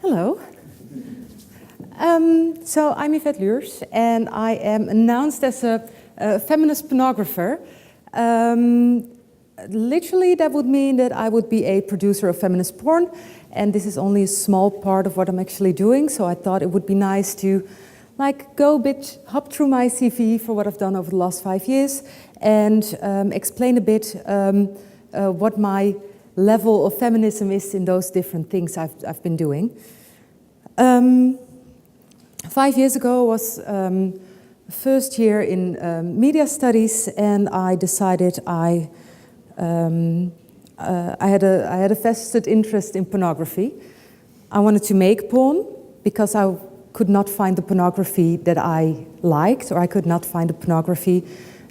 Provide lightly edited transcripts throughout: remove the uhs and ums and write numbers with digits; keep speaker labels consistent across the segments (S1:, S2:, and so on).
S1: Hello. So I'm Yvette Luhrs, and I am announced as a feminist pornographer. Literally, that would mean that I would be a producer of feminist porn, and this is only a small part of what I'm actually doing, so I thought it would be nice to hop through my CV for what I've done over the last 5 years, and explain a bit what my level of feminism is in those different things I've been doing. 5 years ago was first year in media studies, and I decided I had a vested interest in pornography. I wanted to make porn because I could not find the pornography that I liked, or I could not find the pornography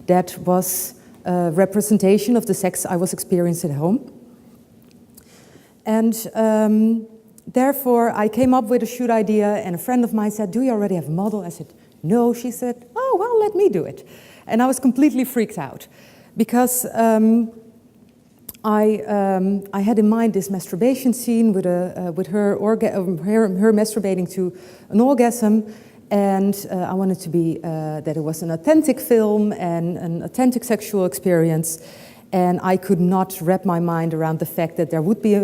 S1: that was a representation of the sex I was experiencing at home. And therefore, I came up with a shoot idea, and a friend of mine said, "Do you already have a model?" I said, "No." She said, "Oh, well, let me do it." And I was completely freaked out because I had in mind this masturbation scene with her masturbating to an orgasm, and I wanted to be that it was an authentic film and an authentic sexual experience. And I could not wrap my mind around the fact that there would be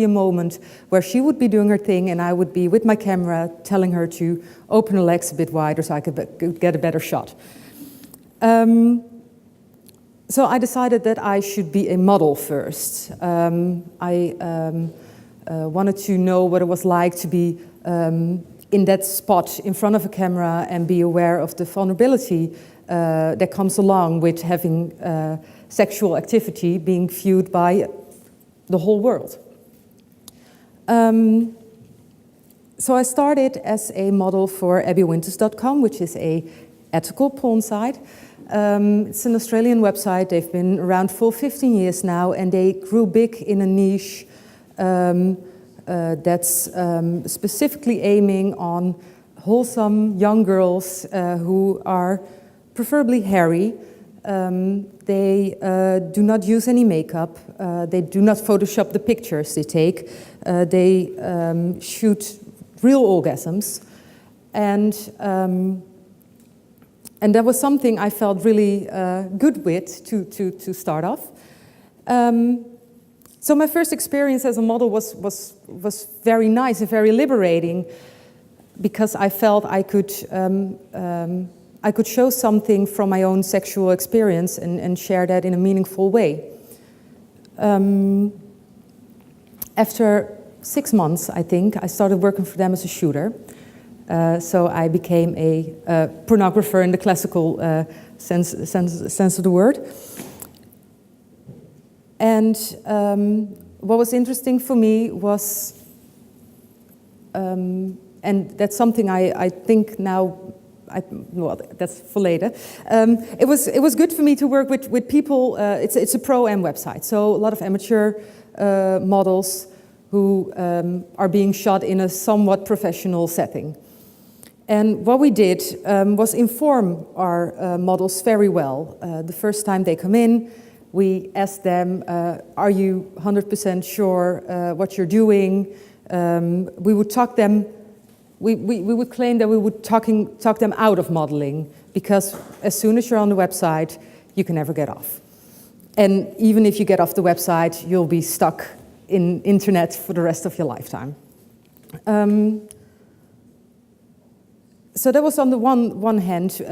S1: a moment where she would be doing her thing, and I would be with my camera telling her to open her legs a bit wider so I could get a better shot. So I decided that I should be a model first. I wanted to know what it was like to be in that spot in front of a camera and be aware of the vulnerability that comes along with having sexual activity being viewed by the whole world. So I started as a model for abbywinters.com, which is a ethical porn site. It's an Australian website. They've been around for 15 years now, and they grew big in a niche that's specifically aiming on wholesome young girls who are preferably hairy. They do not use any makeup. They do not Photoshop the pictures they take. They shoot real orgasms, and that was something I felt really good with to start off. So my first experience as a model was very nice and very liberating, because I felt I could show something from my own sexual experience and share that in a meaningful way. After 6 months, I think, I started working for them as a shooter. So I became a pornographer in the classical sense of the word. And what was interesting for me was, and that's something I think now, well, that's for later. It was good for me to work with people. It's a pro-am website, so a lot of amateur models who are being shot in a somewhat professional setting. And what we did was inform our models very well. The first time they come in, we asked them, "Are you 100% sure what you're doing?" We would talk them. We would claim that we would talk them out of modeling, because as soon as you're on the website, you can never get off. And even if you get off the website, you'll be stuck in internet for the rest of your lifetime. So that was on the one hand.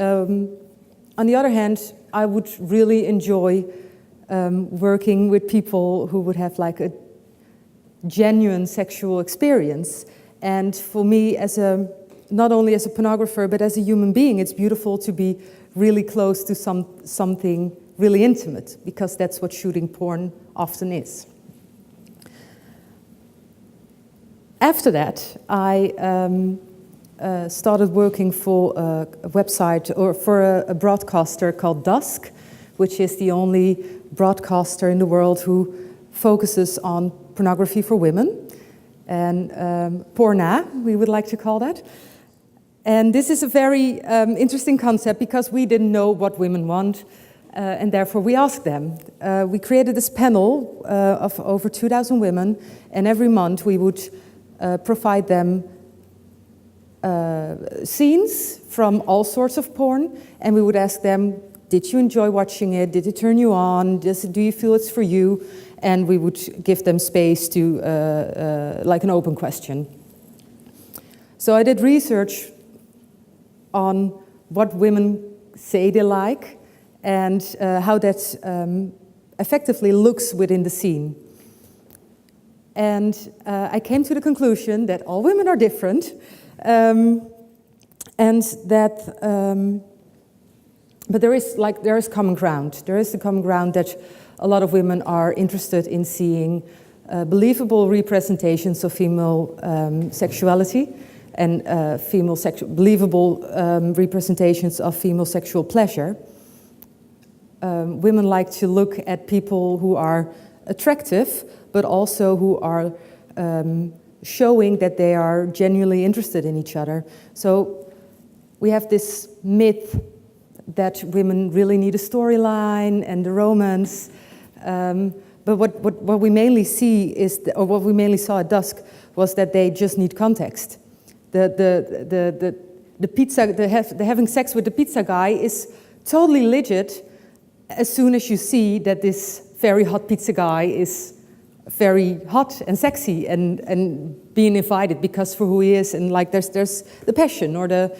S1: On the other hand, I would really enjoy working with people who would have like a genuine sexual experience. And for me, not only as a pornographer, but as a human being, it's beautiful to be really close to something really intimate, because that's what shooting porn often is. After that, I started working for a website, or for a broadcaster called Dusk, which is the only broadcaster in the world who focuses on pornography for women. And porna, we would like to call that. And this is a very interesting concept, because we didn't know what women want, and therefore we asked them. We created this panel of over 2,000 women, and every month we would provide them scenes from all sorts of porn, and we would ask them, did you enjoy watching it? Did it turn you on? Do you feel it's for you? And we would give them space to, like an open question. So I did research on what women say they like and how that effectively looks within the scene. And I came to the conclusion that all women are different, and that, but there is common ground. There is the common ground that a lot of women are interested in seeing believable representations of female sexuality and believable representations of female sexual pleasure. Women like to look at people who are attractive, but also who are showing that they are genuinely interested in each other. So we have this myth that women really need a storyline and a romance. But what we mainly see is, or what we mainly saw at Dusk, was that they just need context. The having sex with the pizza guy is totally legit as soon as you see that this very hot pizza guy is very hot and sexy and being invited because for who he is, and like there's the passion or the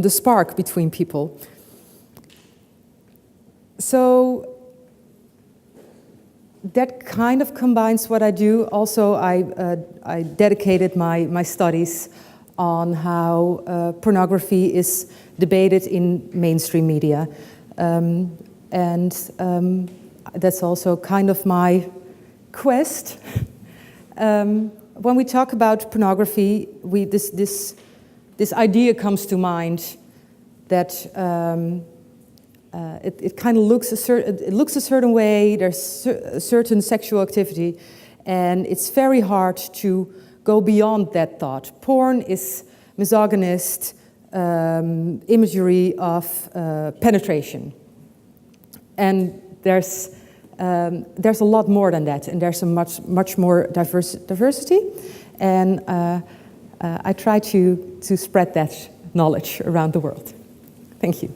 S1: spark between people. So that kind of combines what I do. Also, I dedicated my studies on how pornography is debated in mainstream media. That's also kind of my quest. When we talk about pornography, this idea comes to mind that it kind of looks a certain way. There's a certain sexual activity, and it's very hard to go beyond that thought. Porn is misogynist imagery of penetration, and there's a lot more than that, and there's a much more diversity, and I try to spread that knowledge around the world. Thank you.